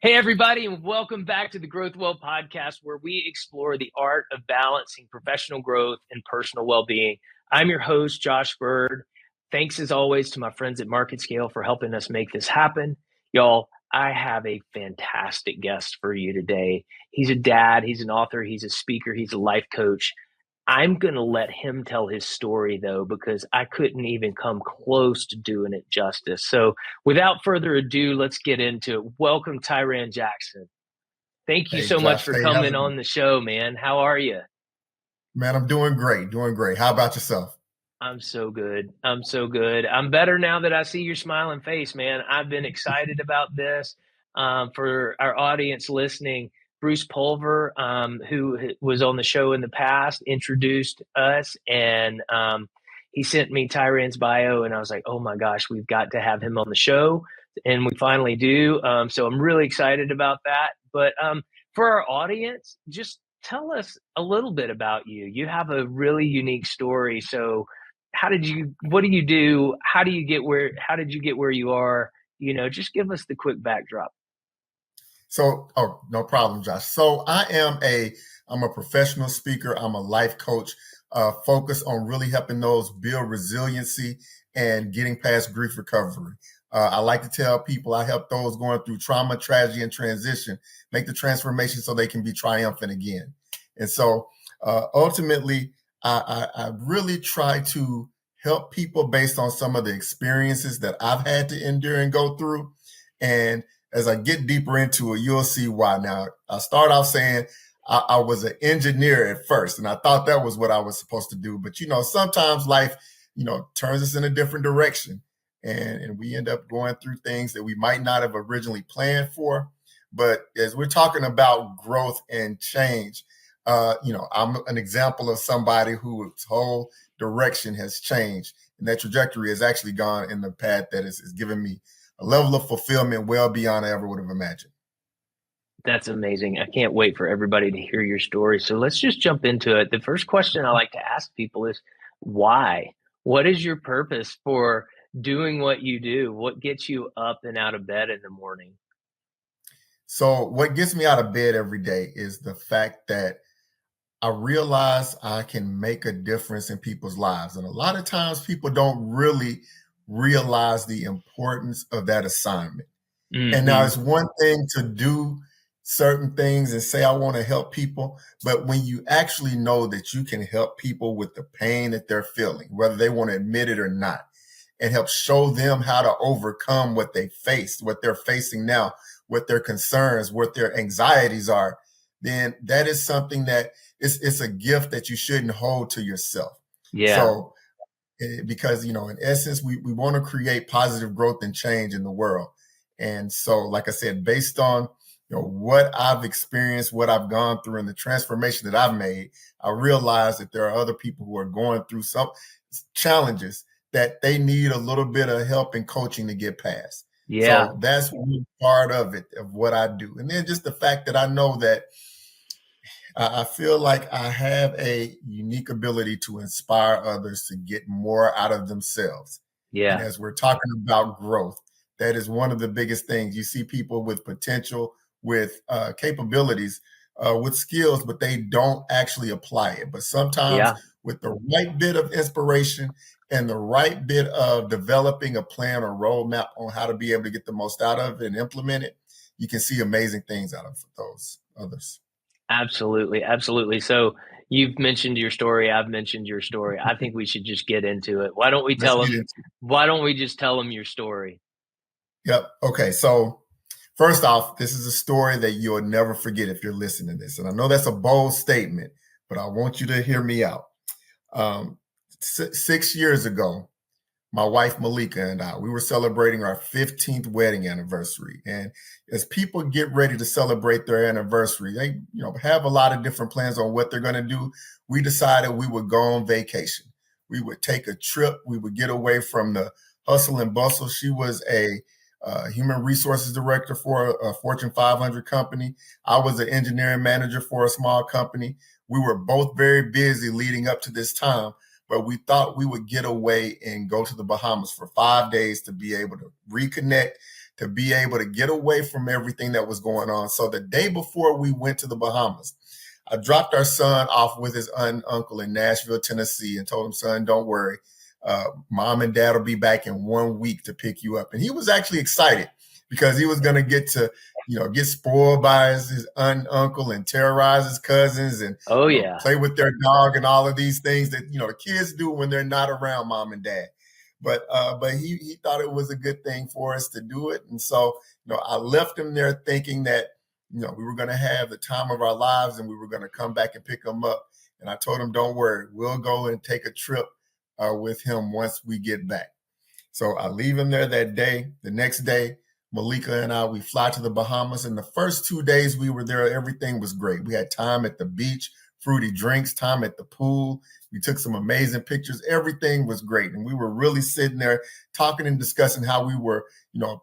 Hey, everybody, and welcome back to the Growthwell Podcast, where we explore the art of balancing professional growth and personal well-being. I'm your host, Josh Byrd. Thanks, as always, to my friends at Market Scale for helping us make this happen. Y'all, I have a fantastic guest for you today. He's a dad, he's an author, he's a speaker, he's a life coach. I'm going to let him tell his story, though, because I couldn't even come close to doing it justice. So without further ado, let's get into it. Welcome, Tiran Jackson. Thank you Hey, so much Josh. for Hey, coming on the show, man. How are you? Man, I'm doing great. How about yourself? I'm so good. I'm better now that I see your smiling face, man. I've been excited about this. For our audience listening, Bruce Pulver, who was on the show in the past, introduced us, and he sent me Tyran's bio, and I was like, oh my gosh, we've got to have him on the show, and we finally do. So I'm really excited about that. But for our audience, just tell us a little bit about you. You have a really unique story. So what do you do? How did you get where you are? Just give us the quick backdrop. So, no problem, Josh. So I'm a professional speaker. I'm a life coach, focused on really helping those build resiliency and getting past grief recovery. I like to tell people I help those going through trauma, tragedy, and transition make the transformation so they can be triumphant again. And so ultimately, I really try to help people based on some of the experiences that I've had to endure and go through. And as I get deeper into it, you'll see why. Now, I start off saying I was an engineer at first, and I thought that was what I was supposed to do. But, sometimes life, turns us in a different direction. And we end up going through things that we might not have originally planned for. But as we're talking about growth and change, I'm an example of somebody whose whole direction has changed. And that trajectory has actually gone in the path that is given me a level of fulfillment well beyond I ever would have imagined. That's amazing. I can't wait for everybody to hear your story. So let's just jump into it. The first question I like to ask people is why? What is your purpose for doing what you do? What gets you up and out of bed in the morning? So what gets me out of bed every day is the fact that I realize I can make a difference in people's lives. And a lot of times people don't really realize the importance of that assignment. Mm-hmm. And now it's one thing to do certain things and say, I want to help people. But when you actually know that you can help people with the pain that they're feeling, whether they want to admit it or not, and help show them how to overcome what they face, what they're facing now, what their concerns, what their anxieties are, then that is something that it's a gift that you shouldn't hold to yourself. Yeah. So, because, in essence, we want to create positive growth and change in the world. And so, like I said, based on, what I've experienced, what I've gone through, and the transformation that I've made, I realize that there are other people who are going through some challenges that they need a little bit of help and coaching to get past. Yeah. So that's one part of it, of what I do. And then just the fact that I know that I feel like I have a unique ability to inspire others to get more out of themselves. Yeah. And as we're talking about growth, that is one of the biggest things. You see people with potential, with capabilities, with skills, but they don't actually apply it. But sometimes with the right bit of inspiration and the right bit of developing a plan or roadmap on how to be able to get the most out of it and implement it, you can see amazing things out of those others. Absolutely. Absolutely. So you've mentioned your story. I've mentioned your story. I think we should just get into it. Why don't we just tell them your story? Yep. Okay. So first off, this is a story that you'll never forget if you're listening to this. And I know that's a bold statement, but I want you to hear me out. 6 years ago, my wife Malika and I, we were celebrating our 15th wedding anniversary. And as people get ready to celebrate their anniversary, they have a lot of different plans on what they're going to do. We decided we would go on vacation. We would take a trip. We would get away from the hustle and bustle. She was a human resources director for a Fortune 500 company. I was an engineering manager for a small company. We were both very busy leading up to this time, but we thought we would get away and go to the Bahamas for 5 days to be able to reconnect, to be able to get away from everything that was going on. So the day before we went to the Bahamas, I dropped our son off with his uncle in Nashville, Tennessee, and told him, son, don't worry. Mom and dad will be back in 1 week to pick you up. And he was actually excited because he was going to get to, get spoiled by his uncle and terrorize his cousins and play with their dog and all of these things that, the kids do when they're not around mom and dad. But he thought it was a good thing for us to do it. And so, I left him there thinking that, we were going to have the time of our lives and we were going to come back and pick him up. And I told him, don't worry, we'll go and take a trip with him once we get back. So I leave him there that day. The next day, Malika and I, we fly to the Bahamas. And the first 2 days we were there, everything was great. We had time at the beach, fruity drinks, time at the pool. We took some amazing pictures. Everything was great. And we were really sitting there talking and discussing how we were,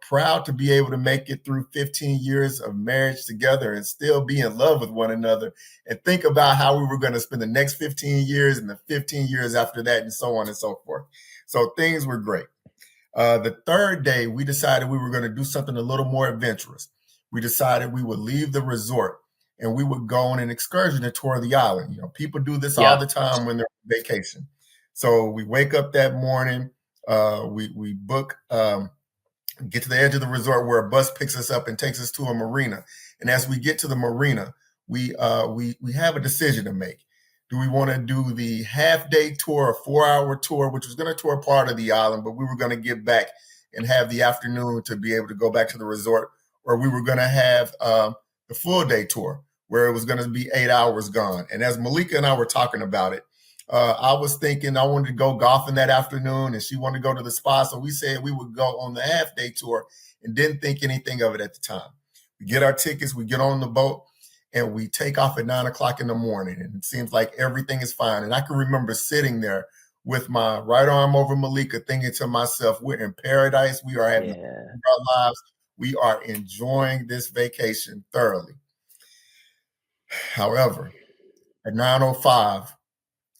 proud to be able to make it through 15 years of marriage together and still be in love with one another, and think about how we were going to spend the next 15 years and the 15 years after that and so on and so forth. So things were great. The third day, we decided we were going to do something a little more adventurous. We decided we would leave the resort and we would go on an excursion and tour the island. People do this all the time when they're on vacation. So we wake up that morning, we book, get to the edge of the resort where a bus picks us up and takes us to a marina. And as we get to the marina, we have a decision to make. Do we want to do the half-day tour, a 4-hour tour, which was going to tour part of the island, but we were going to get back and have the afternoon to be able to go back to the resort, or we were going to have the full-day tour where it was going to be 8 hours gone. And as Malika and I were talking about it, I was thinking I wanted to go golfing that afternoon and she wanted to go to the spa. So we said we would go on the half-day tour and didn't think anything of it at the time. We get our tickets, we get on the boat, and we take off at 9 o'clock in the morning. And it seems like everything is fine. And I can remember sitting there with my right arm over Malika, thinking to myself, we're in paradise. We are having our lives. We are enjoying this vacation thoroughly. However, at 9:05,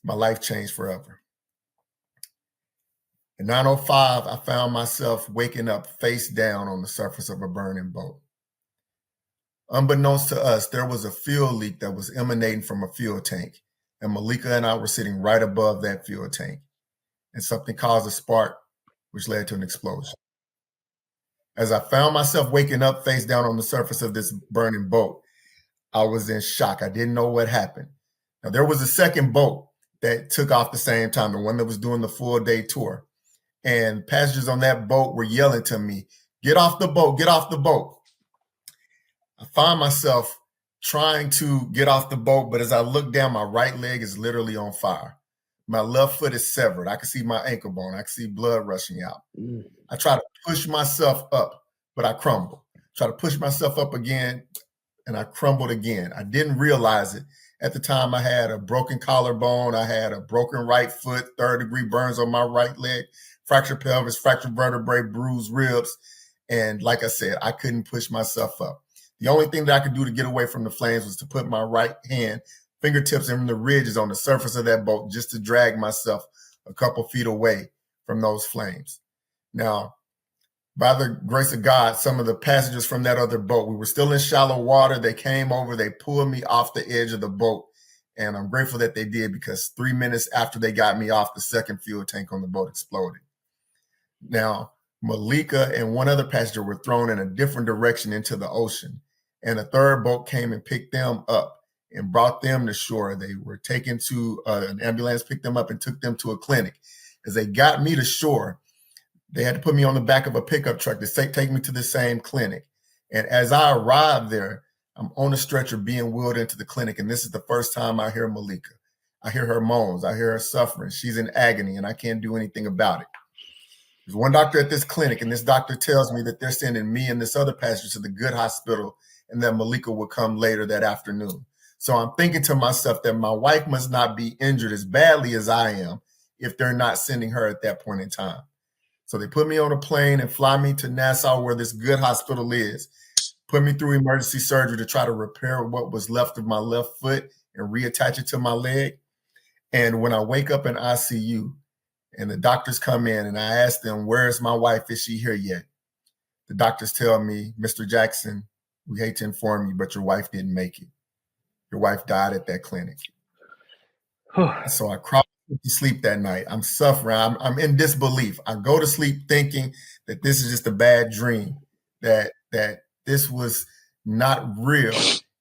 my life changed forever. At 9:05, I found myself waking up face down on the surface of a burning boat. Unbeknownst to us, there was a fuel leak that was emanating from a fuel tank, and Malika and I were sitting right above that fuel tank, and something caused a spark, which led to an explosion. As I found myself waking up face down on the surface of this burning boat, I was in shock. I didn't know what happened. Now, there was a second boat that took off the same time, the one that was doing the full-day tour, and passengers on that boat were yelling to me, "Get off the boat, get off the boat." I find myself trying to get off the boat, but as I look down, my right leg is literally on fire. My left foot is severed. I can see my ankle bone. I can see blood rushing out. I try to push myself up, but I crumble. Try to push myself up again, and I crumbled again. I didn't realize it. At the time, I had a broken collarbone. I had a broken right foot, third-degree burns on my right leg, fractured pelvis, fractured vertebrae, bruised ribs. And like I said, I couldn't push myself up. The only thing that I could do to get away from the flames was to put my right hand, fingertips in the ridges on the surface of that boat just to drag myself a couple feet away from those flames. Now, by the grace of God, some of the passengers from that other boat, we were still in shallow water. They came over, they pulled me off the edge of the boat. And I'm grateful that they did, because 3 minutes after they got me off, the second fuel tank on the boat exploded. Now, Malika and one other passenger were thrown in a different direction into the ocean. And a third boat came and picked them up and brought them to shore. They were taken to an ambulance, picked them up and took them to a clinic. As they got me to shore, they had to put me on the back of a pickup truck to take me to the same clinic. And as I arrived there, I'm on a stretcher being wheeled into the clinic. And this is the first time I hear Malika. I hear her moans. I hear her suffering. She's in agony and I can't do anything about it. There's one doctor at this clinic, and this doctor tells me that they're sending me and this other passenger to the good hospital and that Malika will come later that afternoon. So I'm thinking to myself that my wife must not be injured as badly as I am if they're not sending her at that point in time. So they put me on a plane and fly me to Nassau, where this good hospital is, put me through emergency surgery to try to repair what was left of my left foot and reattach it to my leg. And when I wake up in ICU and the doctors come in and I ask them, "Where's my wife? Is she here yet?" the doctors tell me, Mr. Jackson, we hate to inform you, but your wife didn't make it. Your wife died at that clinic. So I crawled to sleep that night. I'm suffering. I'm in disbelief. I go to sleep thinking that this is just a bad dream, that this was not real,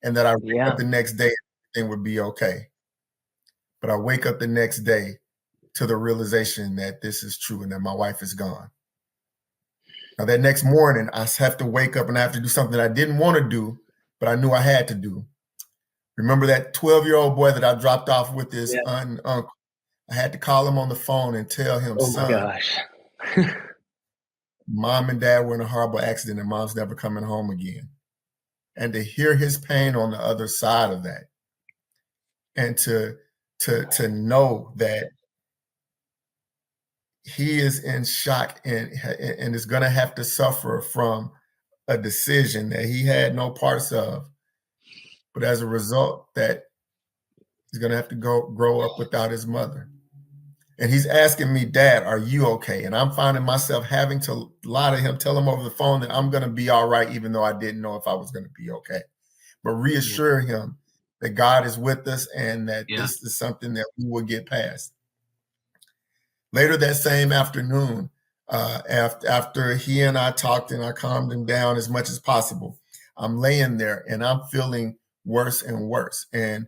and that I wake up the next day and everything would be okay. But I wake up the next day to the realization that this is true and that my wife is gone. Now, that next morning, I have to wake up and I have to do something I didn't want to do, but I knew I had to do. Remember that 12-year-old boy that I dropped off with his aunt and uncle? I had to call him on the phone and tell him, son, gosh. Mom and Dad were in a horrible accident and Mom's never coming home again. And to hear his pain on the other side of that, and to know that he is in shock and is going to have to suffer from a decision that he had no parts of, but as a result that he's going to have to grow up without his mother. And he's asking me, Dad, are you okay? And I'm finding myself having to lie to him, tell him over the phone that I'm going to be all right, even though I didn't know if I was going to be okay. But reassure him that God is with us and that this is something that we will get past. Later that same afternoon, after he and I talked and I calmed him down as much as possible, I'm laying there and I'm feeling worse and worse. And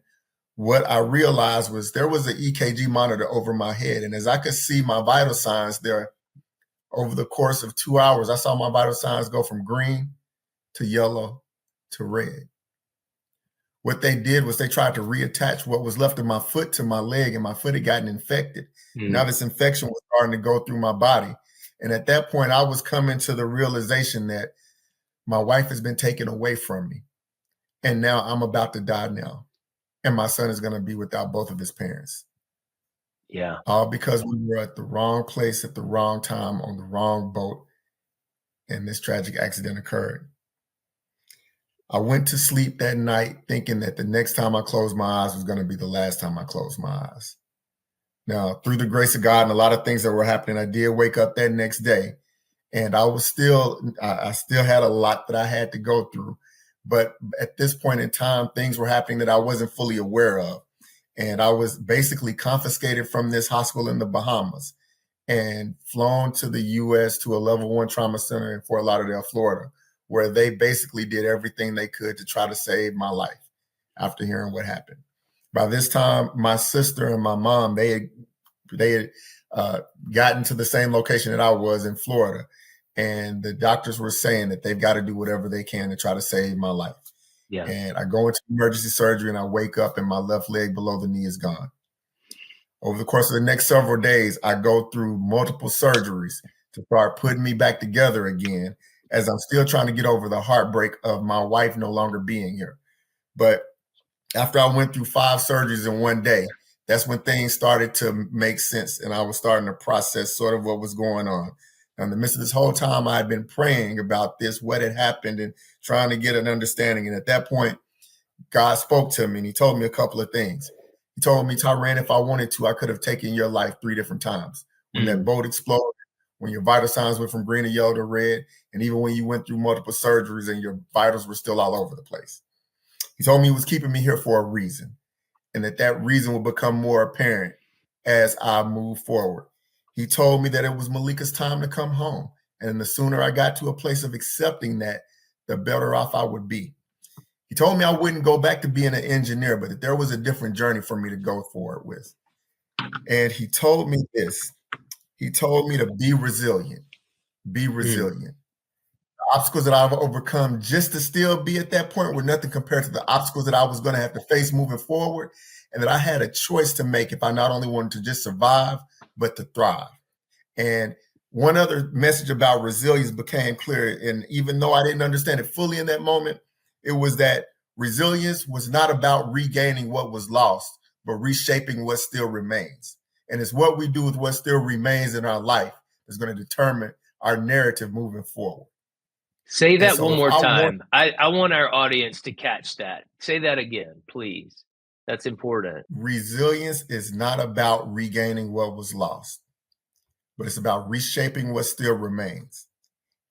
what I realized was there was an EKG monitor over my head. And as I could see my vital signs there over the course of 2 hours, I saw my vital signs go from green to yellow to red. What they did was they tried to reattach what was left of my foot to my leg, and my foot had gotten infected. Now this infection was starting to go through my body. And at that point, I was coming to the realization that my wife has been taken away from me. And now I'm about to die now. And my son is going to be without both of his parents. Yeah. All because we were at the wrong place at the wrong time on the wrong boat. And this tragic accident occurred. I went to sleep that night thinking that the next time I closed my eyes was going to be the last time I closed my eyes. Now, through the grace of God and a lot of things that were happening, I did wake up that next day, and I still had a lot that I had to go through. But at this point in time, things were happening that I wasn't fully aware of. And I was basically confiscated from this hospital in the Bahamas and flown to the U.S. to a level 1 trauma center in Fort Lauderdale, Florida, where they basically did everything they could to try to save my life after hearing what happened. By this time, my sister and my mom, they had gotten to the same location that I was in Florida. And the doctors were saying that they've got to do whatever they can to try to save my life. Yeah. And I go into emergency surgery and I wake up and my left leg below the knee is gone. Over the course of the next several days, I go through multiple surgeries to start putting me back together again, as I'm still trying to get over the heartbreak of my wife no longer being here. But after I went through 5 surgeries in one day, that's when things started to make sense. And I was starting to process sort of what was going on. In the midst of this whole time, I had been praying about this, what had happened, and trying to get an understanding. And at that point, God spoke to me and he told me a couple of things. He told me, Tiran, if I wanted to, I could have taken your life 3 different times. When that boat exploded, when your vital signs went from green to yellow to red, and even when you went through multiple surgeries and your vitals were still all over the place. He told me he was keeping me here for a reason, and that reason will become more apparent as I move forward. He told me that it was Malika's time to come home, and the sooner I got to a place of accepting that, the better off I would be. He told me I wouldn't go back to being an engineer, but that there was a different journey for me to go forward with. And he told me this. He told me to be resilient. Be resilient. The obstacles that I've overcome just to still be at that point were nothing compared to the obstacles that I was going to have to face moving forward, and that I had a choice to make if I not only wanted to just survive, but to thrive. And one other message about resilience became clear, and even though I didn't understand it fully in that moment, it was that resilience was not about regaining what was lost, but reshaping what still remains. And it's what we do with what still remains in our life that's going to determine our narrative moving forward. Say that one more time. I want our audience to catch that. Say that again, please. That's important. Resilience is not about regaining what was lost, but it's about reshaping what still remains.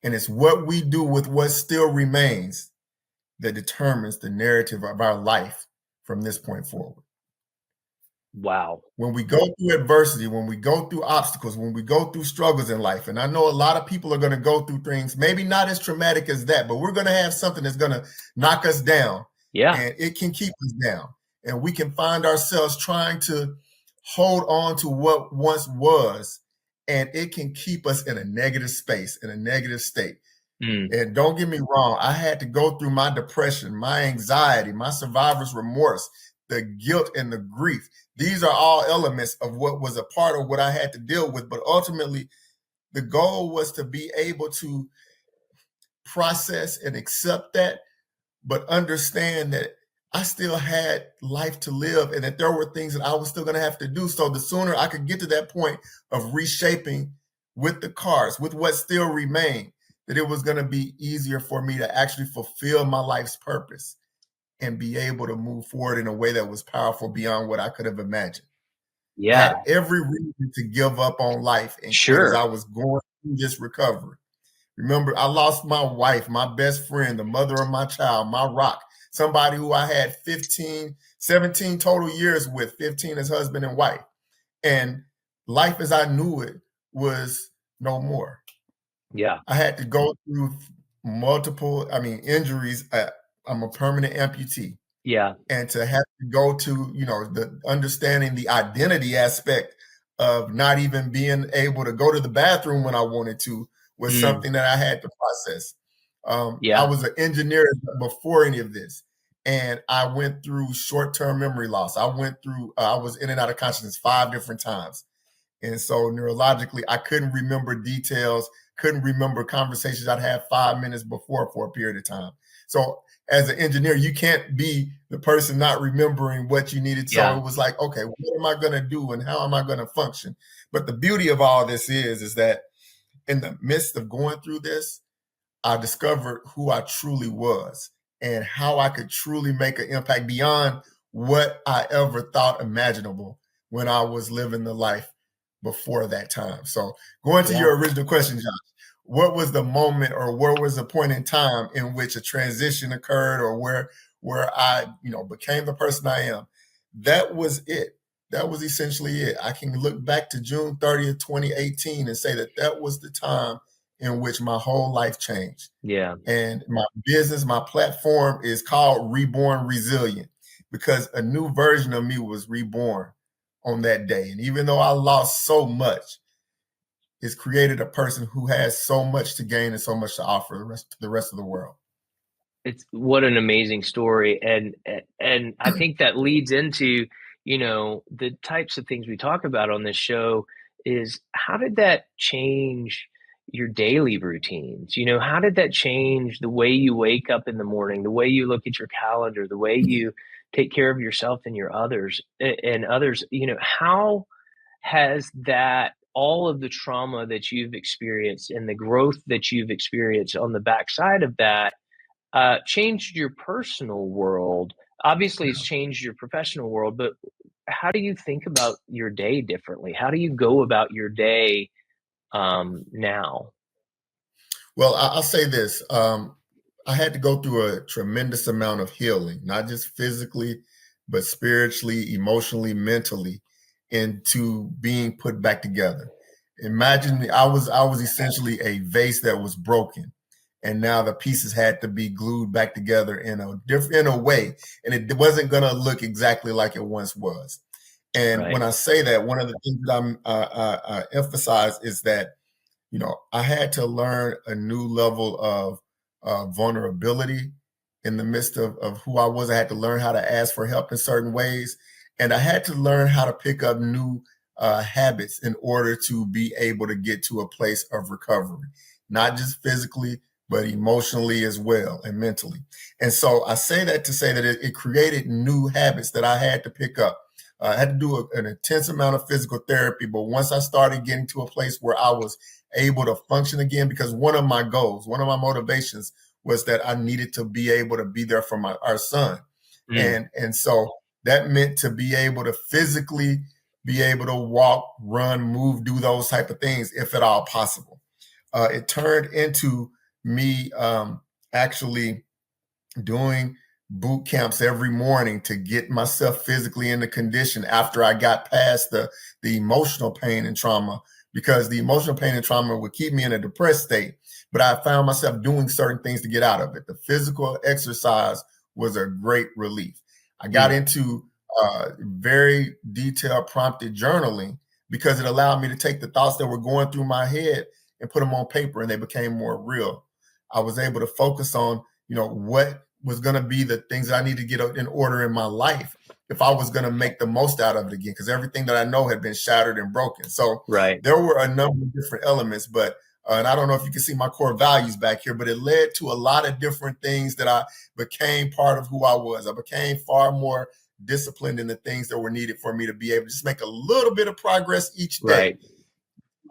And it's what we do with what still remains that determines the narrative of our life from this point forward. Wow. When we go through adversity, when we go through obstacles, when we go through struggles in life, and I know a lot of people are going to go through things, maybe not as traumatic as that, but we're going to have something that's going to knock us down. Yeah. And it can keep us down. And we can find ourselves trying to hold on to what once was, and it can keep us in a negative space, in a negative state. And don't get me wrong, I had to go through my depression, my anxiety, my survivor's remorse, the guilt and the grief. These are all elements of what was a part of what I had to deal with. But ultimately, the goal was to be able to process and accept that, but understand that I still had life to live and that there were things that I was still going to have to do. So the sooner I could get to that point of reshaping with the cards, with what still remained, that it was going to be easier for me to actually fulfill my life's purpose and be able to move forward in a way that was powerful beyond what I could have imagined. Yeah. I had every reason to give up on life and quit as I was going through this recovery. Remember, I lost my wife, my best friend, the mother of my child, my rock, somebody who I had 17 total years with, 15 as husband and wife. And life as I knew it was no more. Yeah. I had to go through multiple, injuries. I'm a permanent amputee. Yeah. And to have to go to, the understanding the identity aspect of not even being able to go to the bathroom when I wanted to was something that I had to process. I was an engineer before any of this. And I went through short-term memory loss. I was in and out of consciousness 5 different times. And so neurologically, I couldn't remember details, couldn't remember conversations I'd had 5 minutes before for a period of time. So as an engineer, you can't be the person not remembering what you needed. So it was like, okay, what am I going to do and how am I going to function? But the beauty of all this is that in the midst of going through this, I discovered who I truly was and how I could truly make an impact beyond what I ever thought imaginable when I was living the life before that time. So going to your original question, Josh, what was the moment or where was the point in time in which a transition occurred or where I, became the person I am? That was it. That was essentially it. I can look back to June 30th, 2018 and say that was the time in which my whole life changed. Yeah. And my business, my platform is called Reborn Resilient because a new version of me was reborn on that day. And even though I lost so much, it's created a person who has so much to gain and so much to offer the rest of the world. It's what an amazing story. And I think that leads into, the types of things we talk about on this show is how did that change your daily routines? How did that change the way you wake up in the morning, the way you look at your calendar, the way you take care of yourself and your others and others, how has that all of the trauma that you've experienced and the growth that you've experienced on the backside of that changed your personal world? Obviously, it's changed your professional world, but how do you think about your day differently? How do you go about your day now? Well, I'll say this. I had to go through a tremendous amount of healing, not just physically, but spiritually, emotionally, mentally, into being put back together. Imagine I was essentially a vase that was broken, and now the pieces had to be glued back together in a way, and it wasn't going to look exactly like it once was. And when I say that, one of the things that I emphasize is that I had to learn a new level of vulnerability in the midst of who I was. I had to learn how to ask for help in certain ways. And I had to learn how to pick up new habits in order to be able to get to a place of recovery, not just physically, but emotionally as well and mentally. And so I say that to say that it created new habits that I had to pick up. I had to do an intense amount of physical therapy, but once I started getting to a place where I was able to function again, because one of my goals, one of my motivations was that I needed to be able to be there for our son. And so that meant to be able to physically be able to walk, run, move, do those type of things, if at all possible. it turned into me actually doing boot camps every morning to get myself physically into condition after I got past the emotional pain and trauma, because the emotional pain and trauma would keep me in a depressed state. But I found myself doing certain things to get out of it. The physical exercise was a great relief. I got into very detailed prompted journaling because it allowed me to take the thoughts that were going through my head and put them on paper, and they became more real. I was able to focus on, what was going to be the things that I need to get in order in my life if I was going to make the most out of it again, because everything that I know had been shattered and broken. So there were a number of different elements, but and I don't know if you can see my core values back here, but it led to a lot of different things that I became part of who I was. I became far more disciplined in the things that were needed for me to be able to just make a little bit of progress each day.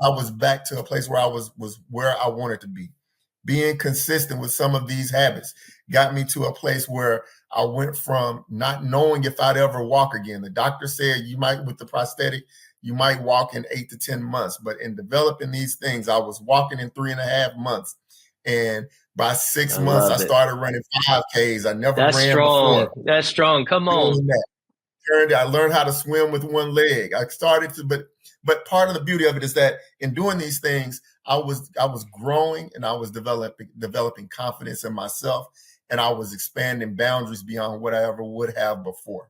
I was back to a place where I was where I wanted to be. Being consistent with some of these habits got me to a place where I went from not knowing if I'd ever walk again. The doctor said you might, with the prosthetic, you might walk in 8 to 10 months. But in developing these things, I was walking in 3.5 months. And by 6 months, I started running 5Ks. I never ran before. That's strong. Come on. I learned how to swim with one leg. I started to, but part of the beauty of it is that in doing these things, I was growing, and I was developing confidence in myself, and I was expanding boundaries beyond what I ever would have before.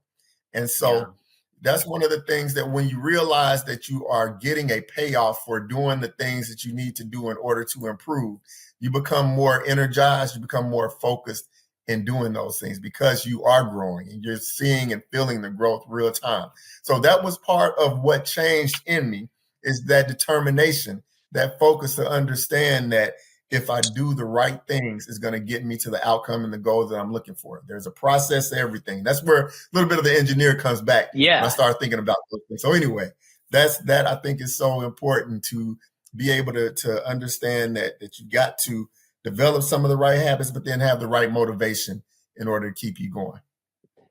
And so that's one of the things that when you realize that you are getting a payoff for doing the things that you need to do in order to improve, you become more energized, you become more focused in doing those things because you are growing and you're seeing and feeling the growth real time. So that was part of what changed in me, is that determination, that focus to understand that if I do the right things, it's going to get me to the outcome and the goal that I'm looking for. There's a process to everything. That's where a little bit of the engineer comes back. When I start thinking about those things. So anyway, that I think is so important, to be able to understand that you got to develop some of the right habits, but then have the right motivation in order to keep you going.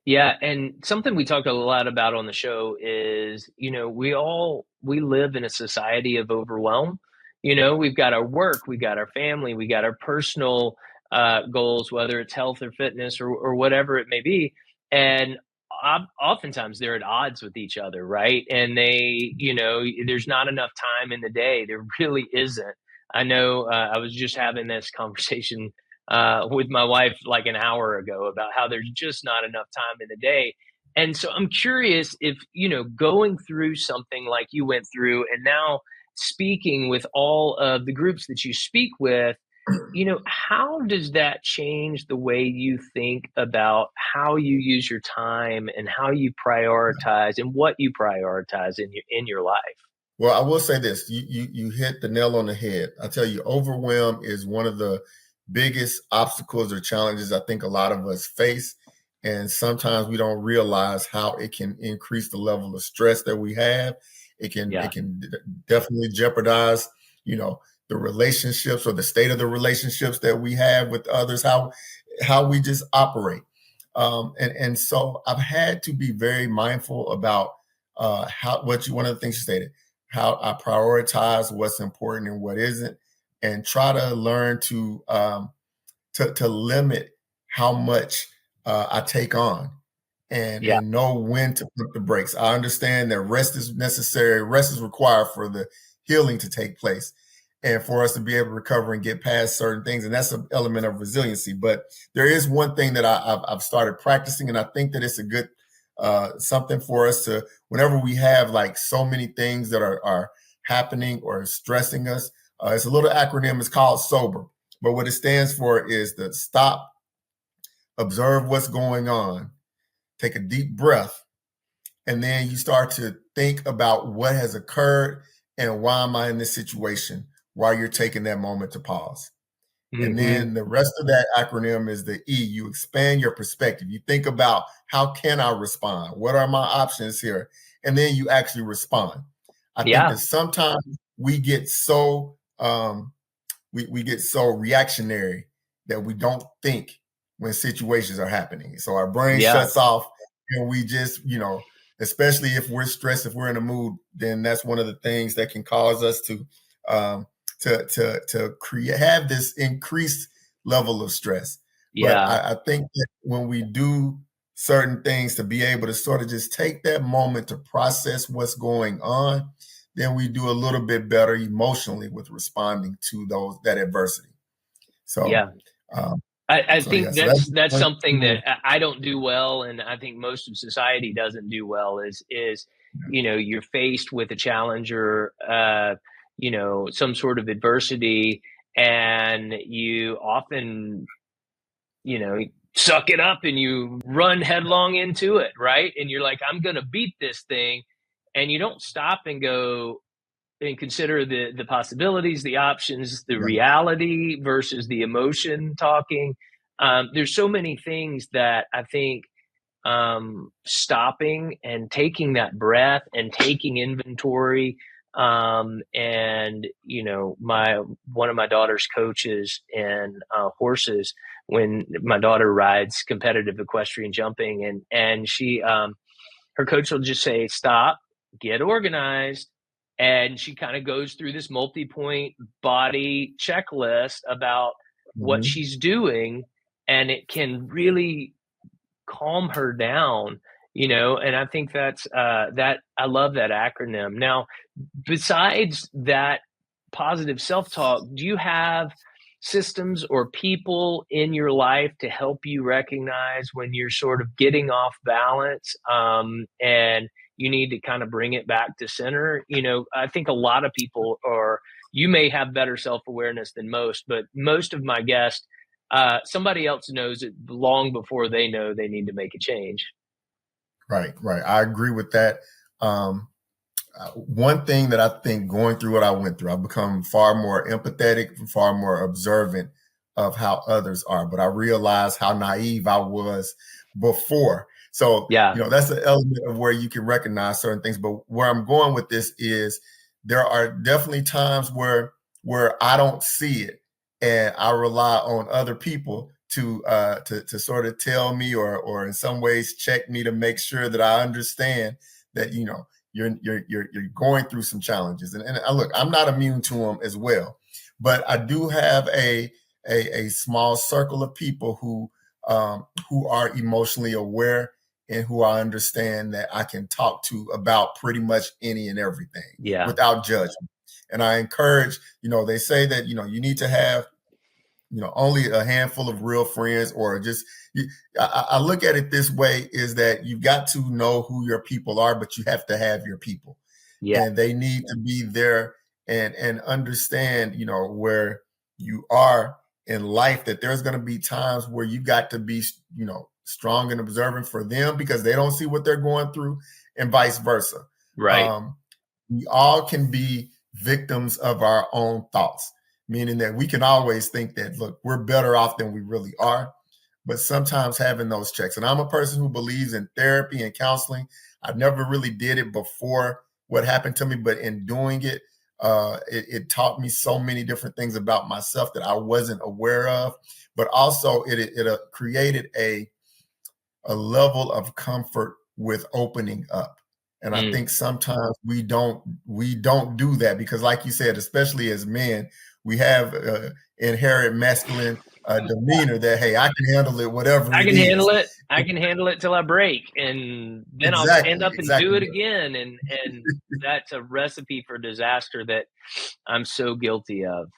Yeah. And something we talked a lot about on the show is, we live in a society of overwhelm. We've got our work, we got our family, we got our personal goals, whether it's health or fitness or whatever it may be. And oftentimes they're at odds with each other, right? And there's not enough time in the day. There really isn't. I know I was just having this conversation with my wife like an hour ago about how there's just not enough time in the day. And so I'm curious if, going through something like you went through, and now speaking with all of the groups that you speak with, how does that change the way you think about how you use your time and how you prioritize and what you prioritize in your life? Well, I will say this, you hit the nail on the head. I tell you, overwhelm is one of the biggest obstacles or challenges I think a lot of us face. And sometimes we don't realize how it can increase the level of stress that we have. It can definitely jeopardize, the relationships or the state of the relationships that we have with others, how we just operate. And so I've had to be very mindful about one of the things you stated, how I prioritize what's important and what isn't, and try to learn to limit how much I take on, and know when to put the brakes. I understand that rest is necessary. Rest is required for the healing to take place and for us to be able to recover and get past certain things. And that's an element of resiliency. But there is one thing that I've started practicing, and I think that it's a good something for us to, whenever we have like so many things that are happening or stressing us, it's a little acronym. It's called SOBER. But what it stands for is the stop, observe what's going on, take a deep breath, and then you start to think about what has occurred and why am I in this situation while you're taking that moment to pause. Mm-hmm. And then the rest of that acronym is the E. You expand your perspective. You think about, how can I respond? What are my options here? And then you actually respond. I think that sometimes we get so we get so reactionary that we don't think when situations are happening. So our brain shuts off, and we just, especially if we're stressed, if we're in a mood, then that's one of the things that can cause us to to create have this increased level of stress. But Yeah. I think that when we do certain things to be able to sort of just take that moment to process what's going on, then we do a little bit better emotionally with responding to that adversity. So, Yeah. um, I so yeah, think so that's one something tool. that I don't do well, and I think most of society doesn't do well. Is you're faced with a challenge or some sort of adversity, and you often suck it up and you run headlong into it, right? And you're like, I'm gonna beat this thing, and you don't stop and go and consider the possibilities, the options, the Yeah, reality versus the emotion talking. There's so many things that I think stopping and taking that breath and taking inventory. And my one of my daughter's coaches in horses, when my daughter rides competitive equestrian jumping, and she her coach will just say, stop, get organized. And she kind of goes through this multi-point body checklist about what mhm, she's doing. And it can really calm her down, and I think that I love that acronym. Now, besides that positive self-talk, do you have systems or people in your life to help you recognize when you're sort of getting off balance, and you need to kind of bring it back to center? I think a lot of people are, you may have better self-awareness than most, but most of my guests, somebody else knows it long before they know they need to make a change. right, right. I agree with that. Um, One thing that I think going through what I went through, I've become far more empathetic, far more observant of how others are. But I realized how naive I was before. So, Yeah. that's an element of where you can recognize certain things. But where I'm going with this is there are definitely times where I don't see it, and I rely on other people to sort of tell me or in some ways check me to make sure that I understand that you're going through some challenges, and look, I'm not immune to them as well, but I do have a small circle of people who are emotionally aware and who I understand that I can talk to about pretty much any and everything Yeah. without judgment. And I encourage, they say that you need to have only a handful of real friends, or just I look at it this way, is that you've got to know who your people are, but you have to have your people, Yeah. and they need to be there and understand where you are in life, that there's going to be times where you got to be strong and observant for them because they don't see what they're going through, and vice versa. Right. um, we all can be victims of our own thoughts, meaning that we can always think that, look, we're better off than we really are. But sometimes having those checks, and I'm a person who believes in therapy and counseling. I never really did it before what happened to me, but in doing it, it taught me so many different things about myself that I wasn't aware of. But also, it created a level of comfort with opening up. And I Mm. think sometimes we don't do that because, like you said, especially as men, we have inherent masculine demeanor that, hey, I can handle it, whatever I it can handle is. it. I can handle it till I break, and then I'll stand Exactly, up and do exactly. it again. And that's a recipe for disaster that I'm so guilty of.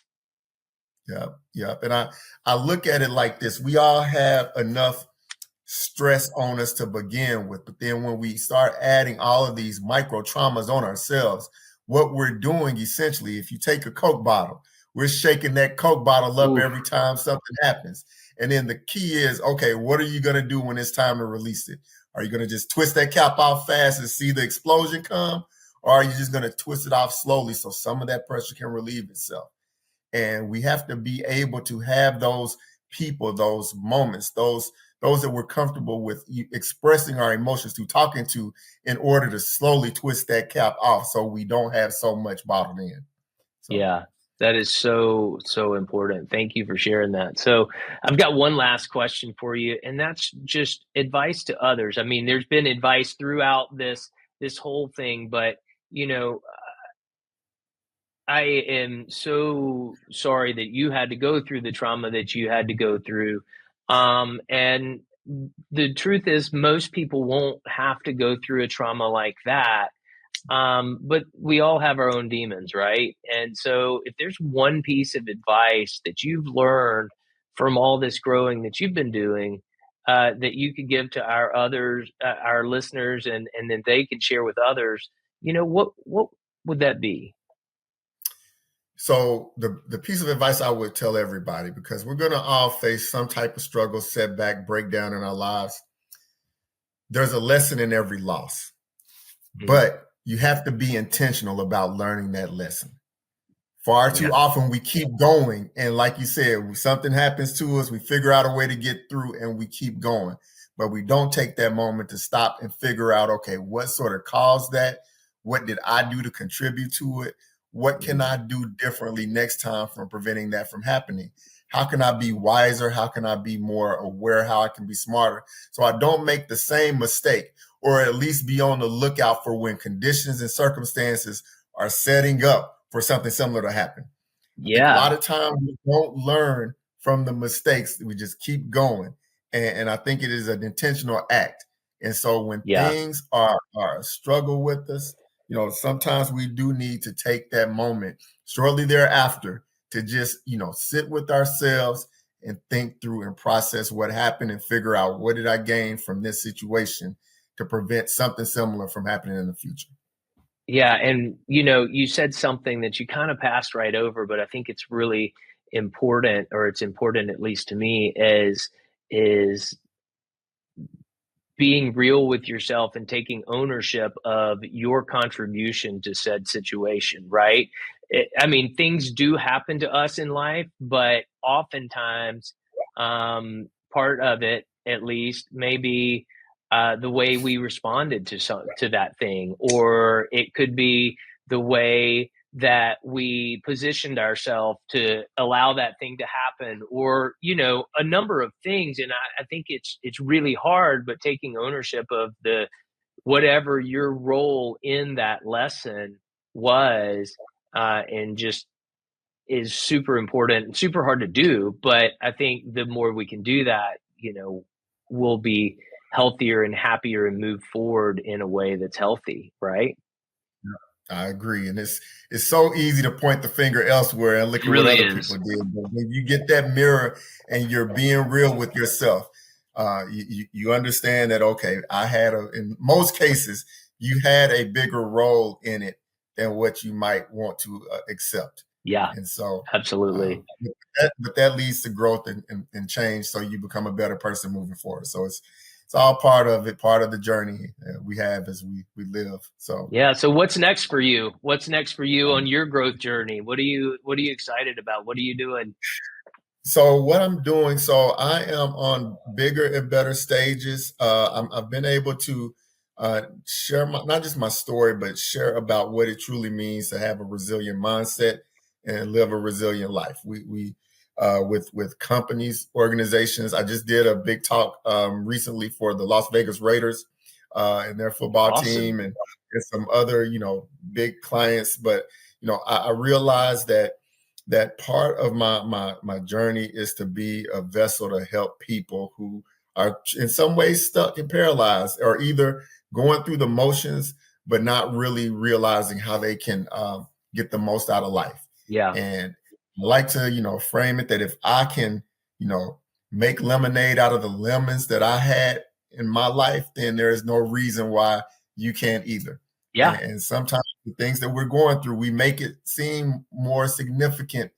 Yeah, yeah. And I look at it like this: we all have enough stress on us to begin with. But then when we start adding all of these micro traumas on ourselves, what we're doing essentially, if you take a Coke bottle, we're shaking that Coke bottle up Oof. every time something happens. And then the key is, okay, what are you going to do when it's time to release it? Are you going to just twist that cap off fast and see the explosion come? Or are you just going to twist it off slowly so some of that pressure can relieve itself? And we have to be able to have those people, those moments, those that we're comfortable with expressing our emotions to, talking to, in order to slowly twist that cap off so we don't have so much bottled in. So Yeah, that is so, so important. Thank you for sharing that. So, I've got one last question for you, and that's just advice to others. I mean, there's been advice throughout this whole thing, but you know, I am so sorry that you had to go through the trauma that you had to go through. And the truth is, most people won't have to go through a trauma like that. But we all have our own demons, right? And so if there's one piece of advice that you've learned from all this growing that you've been doing, that you could give to our others, our listeners, and then they could share with others, what would that be? So the piece of advice I would tell everybody, because we're going to all face some type of struggle, setback, breakdown in our lives. There's a lesson in every loss, but you have to be intentional about learning that lesson. Far too often we keep going, and like you said, when something happens to us, we figure out a way to get through and we keep going, but we don't take that moment to stop and figure out, okay, what sort of caused that? What did I do to contribute to it? What can I do differently next time from preventing that from happening? How can I be wiser? How can I be more aware? How I can be smarter so I don't make the same mistake, or at least be on the lookout for when conditions and circumstances are setting up for something similar to happen. I think a lot of times we don't learn from the mistakes. We just keep going. And I think it is an intentional act. And so when things are a struggle with us, sometimes we do need to take that moment shortly thereafter to just, sit with ourselves and think through and process what happened and figure out, what did I gain from this situation to prevent something similar from happening in the future. Yeah. And, you said something that you kind of passed right over, but I think it's really important, or it's important, at least to me, is being real with yourself and taking ownership of your contribution to said situation, right? I mean, things do happen to us in life, but oftentimes, part of it, at least, maybe the way we responded to that thing, or it could be the way that we positioned ourselves to allow that thing to happen, or a number of things. And I think it's really hard, but taking ownership of the whatever your role in that lesson was, and just is super important and super hard to do. But I think the more we can do that, we'll be healthier and happier and move forward in a way that's healthy, right? I agree. And it's so easy to point the finger elsewhere and look at what other people did. But when you get that mirror and you're being real with yourself, you understand that, okay, in most cases, you had a bigger role in it than what you might want to accept. Yeah. And so absolutely. But that leads to growth and change. So you become a better person moving forward. So it's all part of it, part of the journey we have as we live. So yeah. So what's next for you? What's next for you on your growth journey? What are you excited about? What are you doing? So what I'm doing, so I am on bigger and better stages. I've been able to share not just my story, but share about what it truly means to have a resilient mindset and live a resilient life. We with companies, organizations. I just did a big talk recently for the Las Vegas Raiders and their football team, and some other big clients. But I realized that part of my journey is to be a vessel to help people who are in some ways stuck and paralyzed, or either going through the motions but not really realizing how they can get the most out of life. Yeah. And I like to frame it that if I can make lemonade out of the lemons that I had in my life, then there is no reason why you can't either. Yeah. And sometimes the things that we're going through, we make it seem more significant,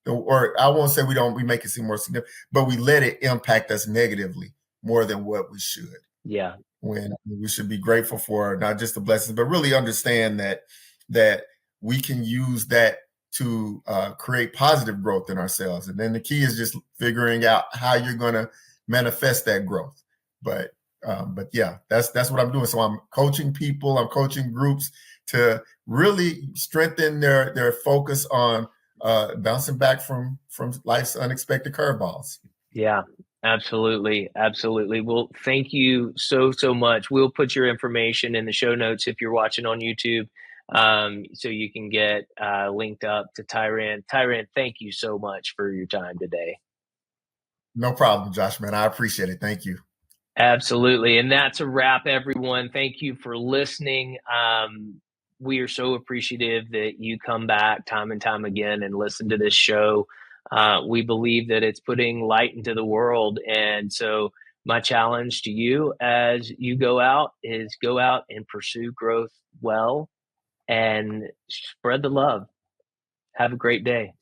or I won't say we make it seem more significant, but we let it impact us negatively more than what we should. Yeah. When we should be grateful for not just the blessings, but really understand that we can use that to create positive growth in ourselves. And then the key is just figuring out how you're going to manifest that growth. But yeah, that's what I'm doing. So I'm coaching people, I'm coaching groups to really strengthen their focus on bouncing back from life's unexpected curveballs. Yeah, absolutely. Absolutely. Well, thank you so much. We'll put your information in the show notes if you're watching on YouTube. so you can get linked up to Tiran. Tiran, thank you so much for your time today. No problem, Josh, man. I appreciate it. Thank you. Absolutely. And that's a wrap, everyone. Thank you for listening. We are so appreciative that you come back time and time again and listen to this show. We believe that it's putting light into the world. And so my challenge to you as you go out is go out and pursue growth well and spread the love. Have a great day.